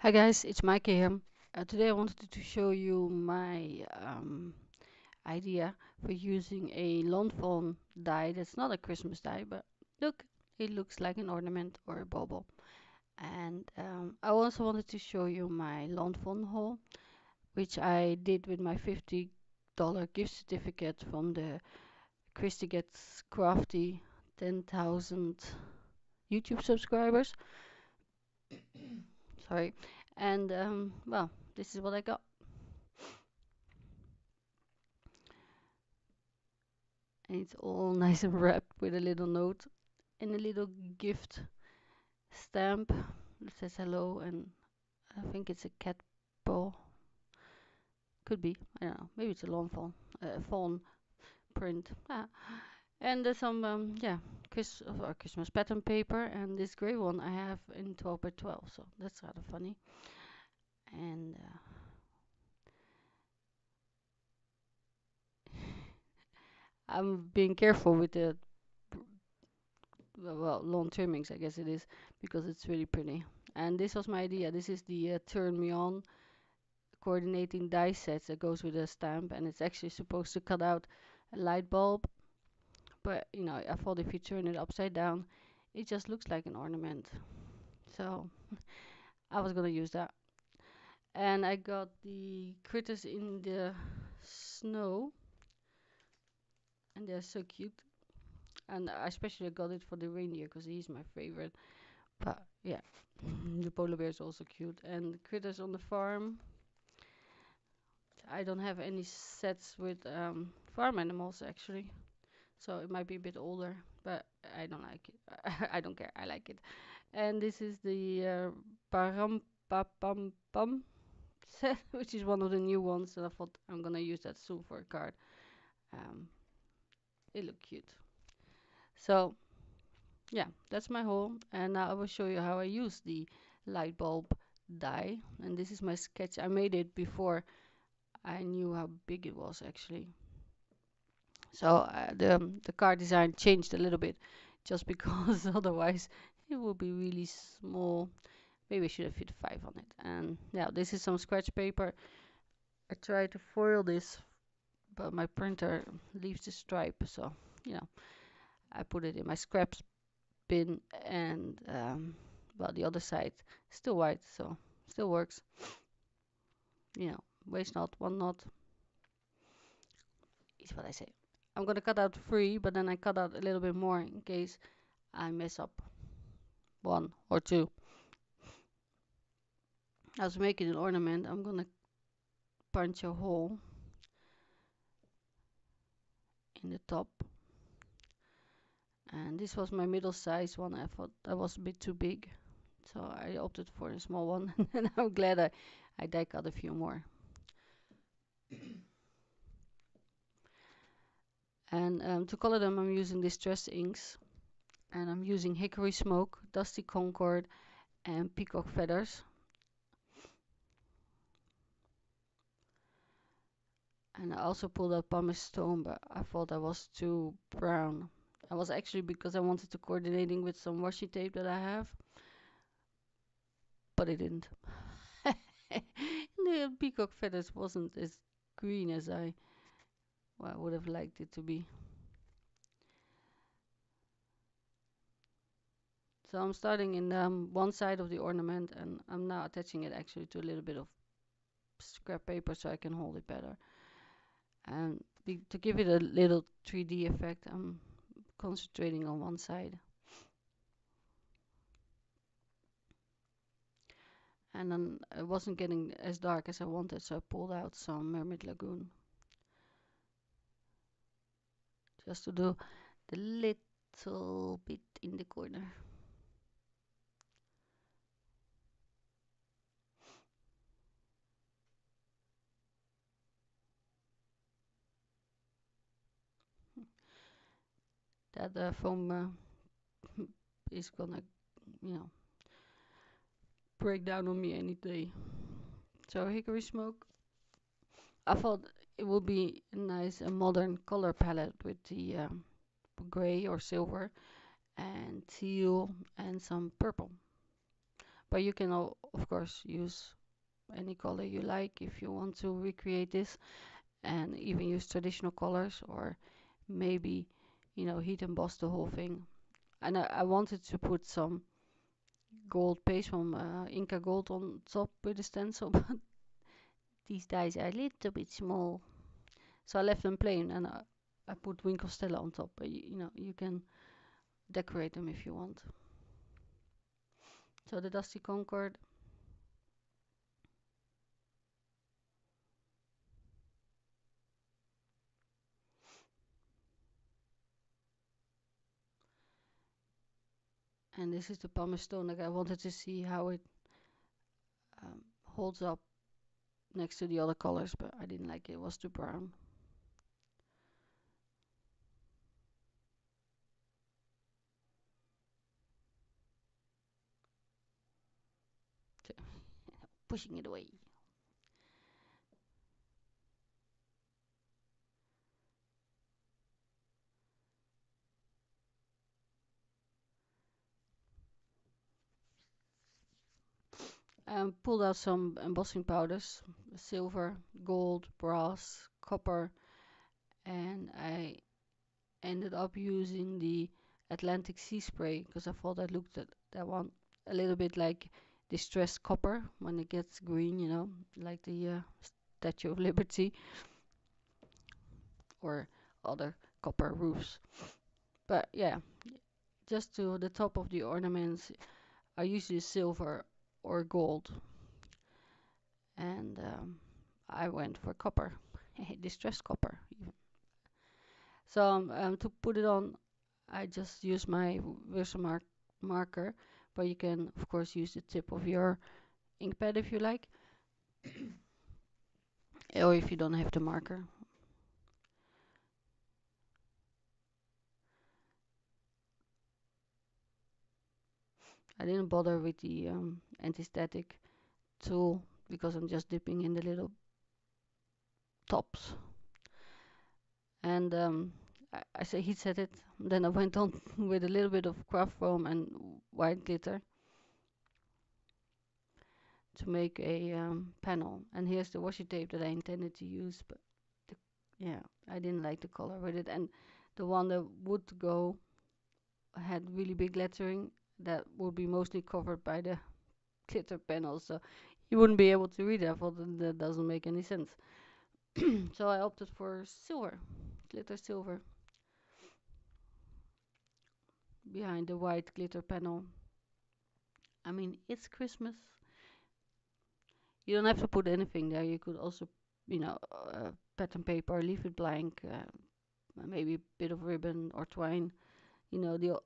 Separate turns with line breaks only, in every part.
Hi guys, it's Mike here. Today I wanted to show you my idea for using a lawn fawn die that's not a Christmas die, but look, it looks like an ornament or a bauble. And I also wanted to show you my lawn fawn haul, which I did with my $50 gift certificate from the Christy Gets Crafty 10,000 YouTube subscribers. Sorry. And well, this is what I got. And it's all nice and wrapped with a little note and a little gift stamp that says hello, and I think it's a cat paw. Could be, I don't know, maybe it's a lawn fawn print. And there's some yeah, Christmas pattern paper, and this gray one I have in 12 by 12, so that's rather funny. And I'm being careful with the well, lawn trimmings, I guess it is, because it's really pretty. And this was my idea. This is the Turn Me On coordinating die sets that goes with a stamp, and it's actually supposed to cut out a light bulb. But you know, I thought if you turn it upside down, it just looks like an ornament. So I was gonna use that. And I got the critters in the snow, and they're so cute. And I especially got it for the reindeer because he's my favorite. But yeah, the polar bear is also cute. And the critters on the farm. I don't have any sets with farm animals actually, so it might be a bit older, but I don't like it. I don't care. I like it. And this is the Param Pam Pam set, which is one of the new ones, and I thought I'm gonna use that soon for a card. Um, it looked cute. So yeah, that's my haul, and now I will show you how I use the light bulb die. And this is my sketch. I made it before I knew how big it was actually. So the card design changed a little bit just because otherwise it would be really small. Maybe I should have fit 5 on it. And yeah, this is some scratch paper. I tried to foil this, but my printer leaves the stripe. So, you know, I put it in my scraps bin, and well, the other side is still white, so still works. You know, waste not, one not is what I say. I'm gonna cut out 3, but then I cut out a little bit more in case I mess up 1 or 2. I was making an ornament. I'm gonna punch a hole in the top. And this was my middle size one. I thought that was a bit too big, so I opted for a small one. And I'm glad I die cut a few more. And to color them, I'm using Distress inks. And I'm using Hickory Smoke, Dusty Concord, and Peacock Feathers. And I also pulled out pumice stone, but I thought that was too brown. That was actually because I wanted to coordinating with some washi tape that I have, but it didn't. The peacock feathers wasn't as green as I would have liked it to be. So I'm starting in one side of the ornament, and I'm now attaching it actually to a little bit of scrap paper so I can hold it better. And to give it a little 3D effect, I'm concentrating on one side. And then it wasn't getting as dark as I wanted, so I pulled out some Mermaid Lagoon just to do the little bit in the corner. That foam is gonna, you know, break down on me any day. So Hickory Smoke, I thought it would be a nice modern color palette with the gray or silver and teal and some purple. But you can of course use any color you like if you want to recreate this, and even use traditional colors, or maybe heat emboss the whole thing. And I wanted to put some gold paste from Inca Gold on top with the stencil, but these dies are a little bit small, so I left them plain, and I put Wink of Stella on top. But you can decorate them if you want. So the Dusty Concord. And this is the pumice stone. Like, I wanted to see how it holds up next to the other colors, but I didn't like it. It was too brown. So, pushing it away. Pulled out some embossing powders, silver, gold, brass, copper, and I ended up using the Atlantic Sea Spray because I thought I looked at that one a little bit like distressed copper when it gets green, like the Statue of Liberty or other copper roofs. But yeah, just to the top of the ornaments, I usually silver or gold, and I went for copper, distressed copper even. So to put it on, I just use my Versamark marker, but you can of course use the tip of your ink pad if you like, or if you don't have the marker. I didn't bother with the anti-static tool because I'm just dipping in the little tops. And I say heat set it. Then I went on with a little bit of craft foam and white glitter to make a panel. And here's the washi tape that I intended to use, but yeah, I didn't like the color with it. And the one that would go had really big lettering that would be mostly covered by the glitter panel, so you wouldn't be able to read it. I thought that doesn't make any sense. So I opted for silver, glitter silver, behind the white glitter panel. I mean, it's Christmas. You don't have to put anything there. You could also, pattern paper, leave it blank, maybe a bit of ribbon or twine. The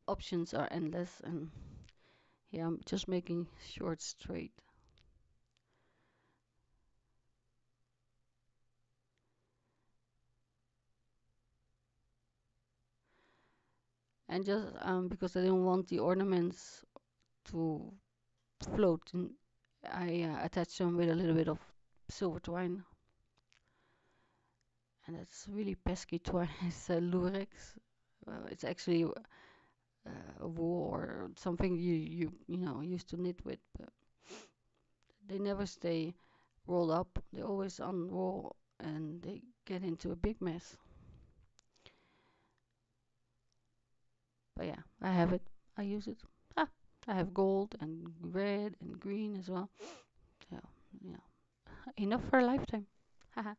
options are endless, and here I'm just making short straight. And just because I didn't want the ornaments to float, I attached them with a little bit of silver twine. And it's really pesky twine. It's Lurex. It's actually a wool or something you used to knit with, but they never stay rolled up. They always unroll and they get into a big mess. But yeah, I have it. I use it. Ah, I have gold and red and green as well. So, yeah, enough for a lifetime. Haha.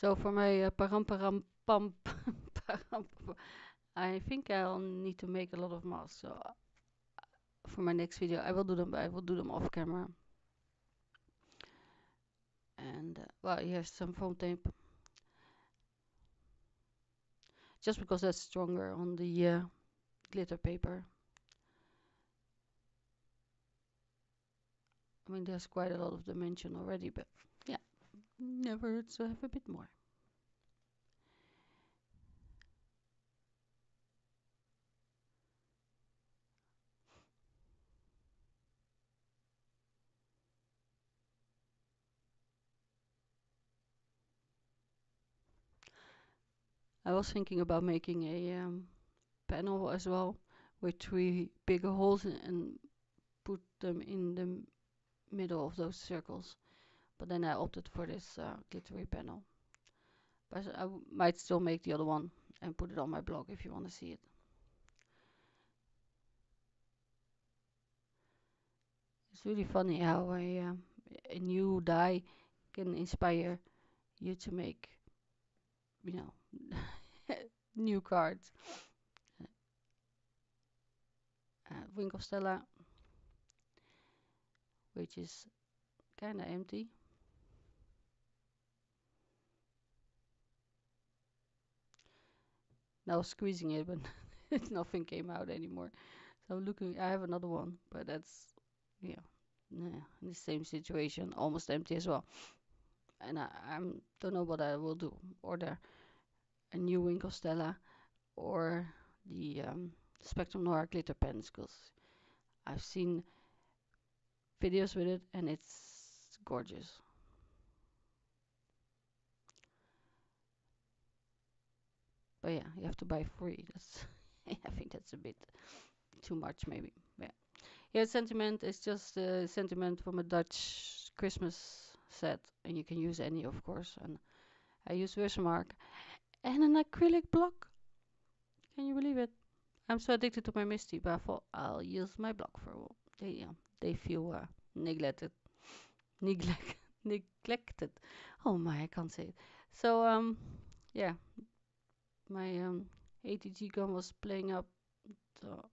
So for my param param pam param, I think I'll need to make a lot of masks. So for my next video, I will do them. But I will do them off camera. And well, here's some foam tape. Just because that's stronger on the glitter paper. I mean, there's quite a lot of dimension already, but yeah, never hurts to have a bit more. I was thinking about making a panel as well with three bigger holes and put them in the middle of those circles. But then I opted for this glittery panel. But might still make the other one and put it on my blog if you want to see it. It's really funny how a new die can inspire you to make, you know, new cards. Winkelstella, which is kind of empty. Now squeezing it, but nothing came out anymore. So looking, I have another one, but that's, yeah, in the same situation, almost empty as well. And I don't know what I will do. Order a new Winkelstella or the Spectrum Noir glitter pens, because I've seen videos with it and it's gorgeous. But yeah, you have to buy free. That's I think that's a bit too much maybe. Yeah. Yeah, sentiment is just a sentiment from a Dutch Christmas set, and you can use any, of course. And I use Versamark and an acrylic block. Can you believe it? I'm so addicted to my Misty, but I thought I'll use my block for a while. They feel neglected, neglect, neglected. Oh my, I can't say it. So yeah, my ATG gun was playing up, so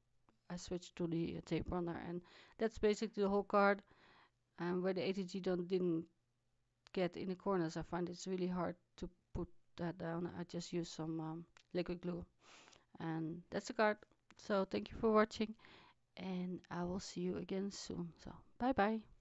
I switched to the tape runner, and that's basically the whole card. And where the ATG didn't get in the corners, I find it's really hard to put that down. I just use some liquid glue, and that's the card. So thank you for watching, and I will see you again soon. So bye bye.